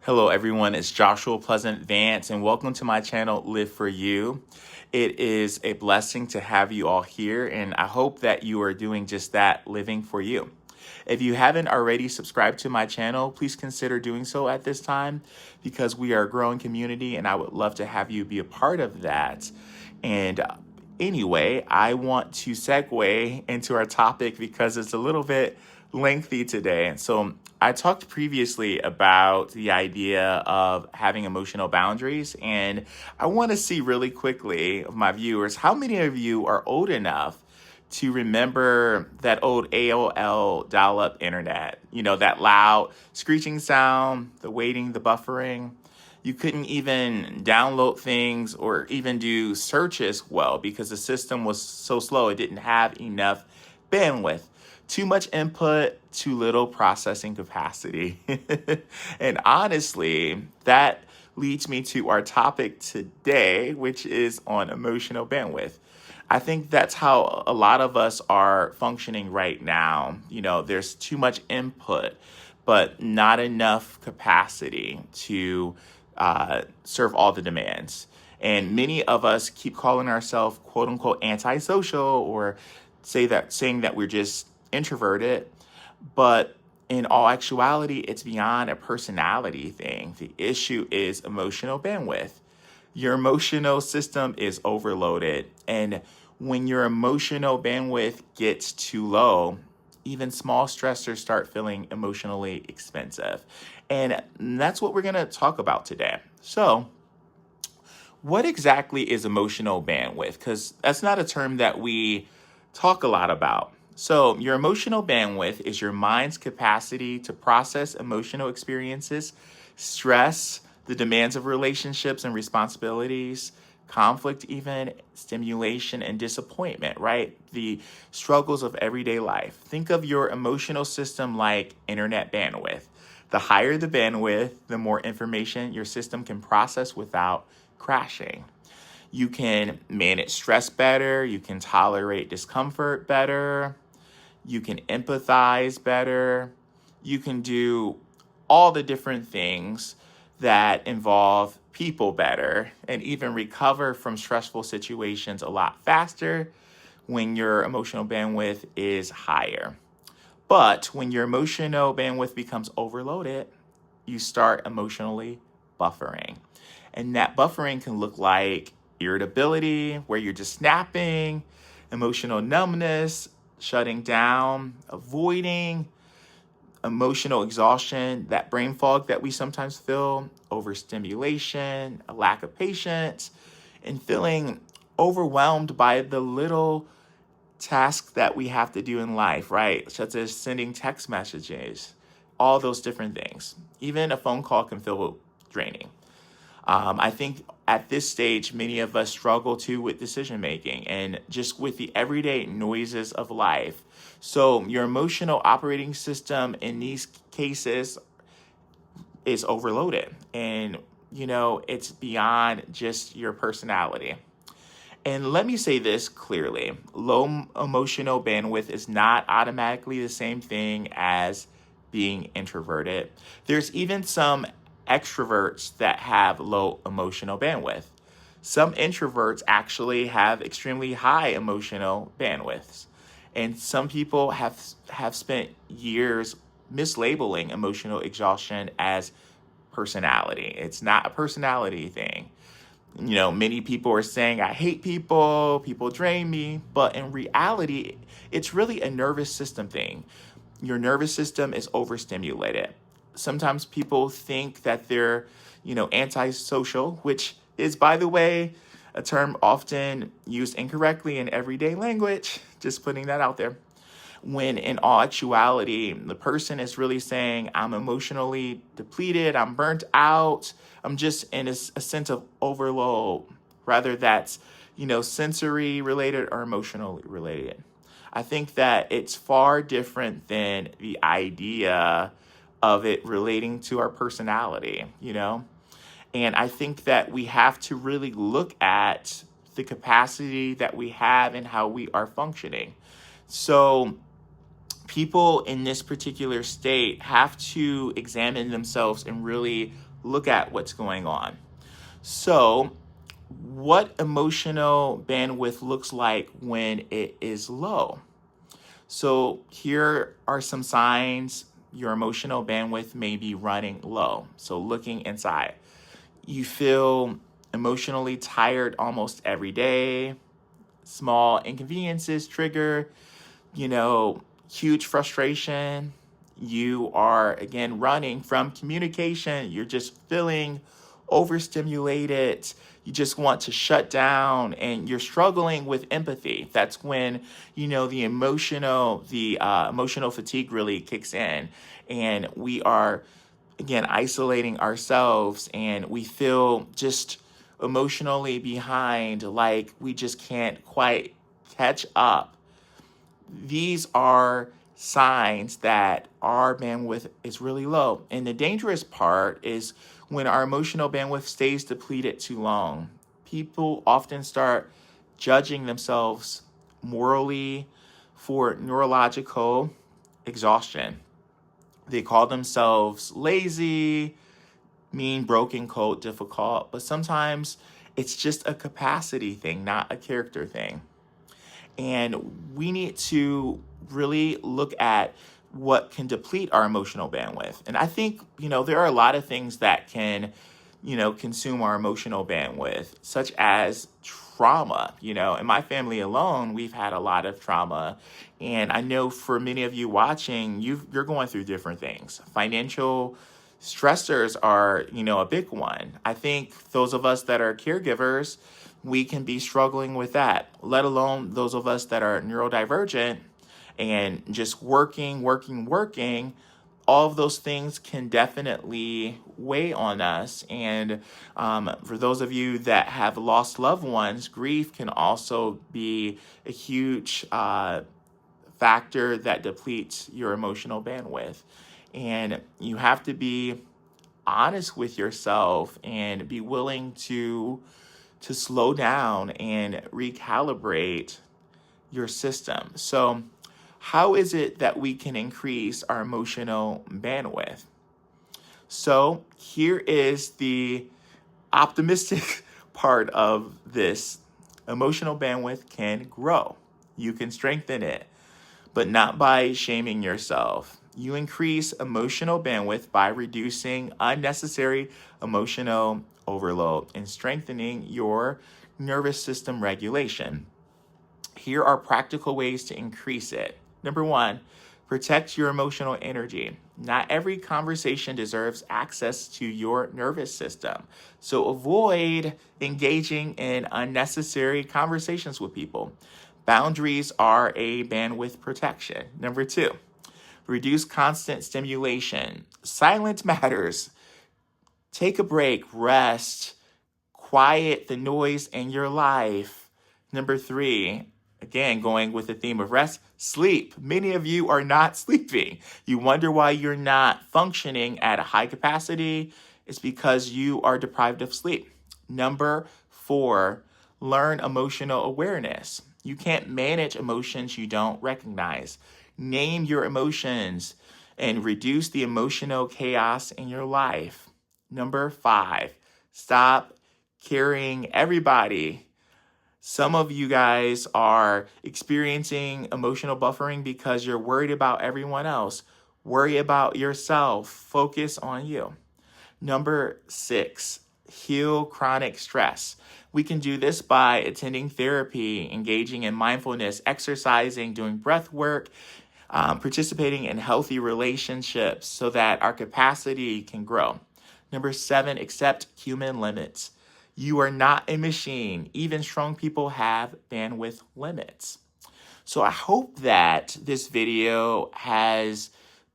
Hello, everyone. It's Joshua Pleasant Vance, and welcome to my channel, Live For You. It is a blessing to have you all here, and I hope that you are doing just that, living for you. If you haven't already subscribed to my channel, please consider doing so at this time because we are a growing community, and I would love to have you be a part of that. And anyway, I want to segue into our topic because it's a little bit lengthy today. So I talked previously about the idea of having emotional boundaries, and I want to see really quickly of my viewers, how many of you are old enough to remember that old AOL dial-up internet? You know, that loud screeching sound, the waiting, the buffering. You couldn't even download things or even do searches well because the system was so slow. It didn't have enough bandwidth. Too much input, too little processing capacity. And honestly, that leads me to our topic today, which is on emotional bandwidth. I think that's how a lot of us are functioning right now. You know, there's too much input, but not enough capacity to serve all the demands. And many of us keep calling ourselves quote unquote antisocial or saying that we're just introverted, but in all actuality, it's beyond a personality thing. The issue is emotional bandwidth. Your emotional system is overloaded, and when your emotional bandwidth gets too low, even small stressors start feeling emotionally expensive. And that's what we're going to talk about today. So, what exactly is emotional bandwidth? Because that's not a term that we talk a lot about. So, your emotional bandwidth is your mind's capacity to process emotional experiences, stress, the demands of relationships and responsibilities, conflict, even stimulation and disappointment, right? The struggles of everyday life. Think of your emotional system like internet bandwidth. The higher the bandwidth, the more information your system can process without crashing. You can manage stress better. You can tolerate discomfort better. You can empathize better. You can do all the different things that involve people better and even recover from stressful situations a lot faster when your emotional bandwidth is higher. But when your emotional bandwidth becomes overloaded, you start emotionally buffering. And that buffering can look like irritability, where you're just snapping, emotional numbness, shutting down, avoiding, emotional exhaustion, that brain fog that we sometimes feel, overstimulation, a lack of patience, and feeling overwhelmed by the little tasks that we have to do in life, right? Such as sending text messages, all those different things. Even a phone call can feel draining. I think at this stage, many of us struggle too with decision making and just with the everyday noises of life. So your emotional operating system in these cases is overloaded, and it's beyond just your personality. And let me say this clearly: low emotional bandwidth is not automatically the same thing as being introverted. There's even some extroverts that have low emotional bandwidth. Some introverts actually have extremely high emotional bandwidths. And some people have spent years mislabeling emotional exhaustion as personality. It's not a personality thing. Many people are saying, I hate people, people drain me. But in reality, it's really a nervous system thing. Your nervous system is overstimulated. Sometimes people think that they're, antisocial, which is, by the way, a term often used incorrectly in everyday language. Just putting that out there. When in all actuality, the person is really saying, I'm emotionally depleted, I'm burnt out, I'm just in a sense of overload, rather that's, sensory related or emotionally related. I think that it's far different than the idea of it relating to our personality, And I think that we have to really look at the capacity that we have and how we are functioning. So people in this particular state have to examine themselves and really look at what's going on. So, what emotional bandwidth looks like when it is low? So, here are some signs your emotional bandwidth may be running low. So, looking inside, you feel emotionally tired almost every day. Small inconveniences trigger, huge frustration. You are, again, running from communication. You're just feeling overstimulated. You just want to shut down and you're struggling with empathy. That's when, the emotional fatigue really kicks in. And we are, again, isolating ourselves and we feel just emotionally behind, like we just can't quite catch up. These are signs that our bandwidth is really low. And the dangerous part is when our emotional bandwidth stays depleted too long. People often start judging themselves morally for neurological exhaustion. They call themselves lazy, mean, broken, cold, difficult, but sometimes it's just a capacity thing, not a character thing. And we need to really look at what can deplete our emotional bandwidth. And I think, there are a lot of things that can, consume our emotional bandwidth, such as trauma. In my family alone, we've had a lot of trauma. And I know for many of you watching, you're going through different things. Financial stressors are, a big one. I think those of us that are caregivers, we can be struggling with that, let alone those of us that are neurodivergent and just working. All of those things can definitely weigh on us. And for those of you that have lost loved ones, grief can also be a huge factor that depletes your emotional bandwidth. And you have to be honest with yourself and be willing to slow down and recalibrate your system. So, how is it that we can increase our emotional bandwidth? So, here is the optimistic part of this. Emotional bandwidth can grow. You can strengthen it, but not by shaming yourself. You increase emotional bandwidth by reducing unnecessary emotional overload and strengthening your nervous system regulation. Here are practical ways to increase it. Number one, protect your emotional energy. Not every conversation deserves access to your nervous system. So avoid engaging in unnecessary conversations with people. Boundaries are a bandwidth protection. Number two, reduce constant stimulation. Silence matters. Take a break, rest, quiet the noise in your life. Number three, again, going with the theme of rest, sleep. Many of you are not sleeping. You wonder why you're not functioning at a high capacity. It's because you are deprived of sleep. Number four, learn emotional awareness. You can't manage emotions you don't recognize. Name your emotions and reduce the emotional chaos in your life. Number five, stop carrying everybody. Some of you guys are experiencing emotional buffering because you're worried about everyone else. Worry about yourself. Focus on you. Number six, heal chronic stress. We can do this by attending therapy, engaging in mindfulness, exercising, doing breath work, participating in healthy relationships so that our capacity can grow. Number seven, accept human limits. You are not a machine. Even strong people have bandwidth limits. So I hope that this video has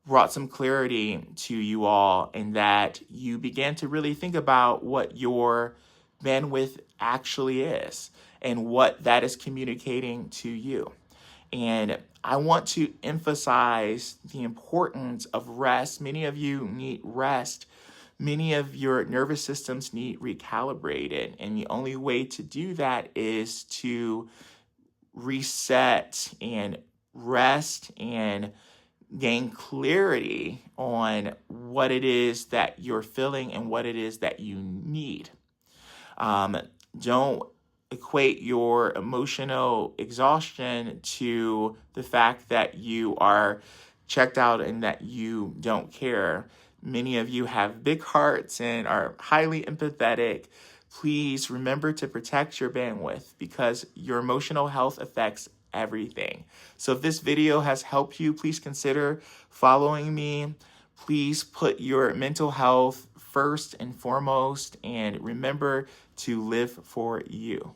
brought some clarity to you all and that you began to really think about what your bandwidth actually is and what that is communicating to you. And I want to emphasize the importance of rest. Many of you need rest. Many of your nervous systems need recalibrated. And the only way to do that is to reset and rest and gain clarity on what it is that you're feeling and what it is that you need. Don't equate your emotional exhaustion to the fact that you are checked out and that you don't care. Many of you have big hearts and are highly empathetic. Please remember to protect your bandwidth because your emotional health affects everything. So if this video has helped you, please consider following me. Please put your mental health first and foremost, and remember to live for you.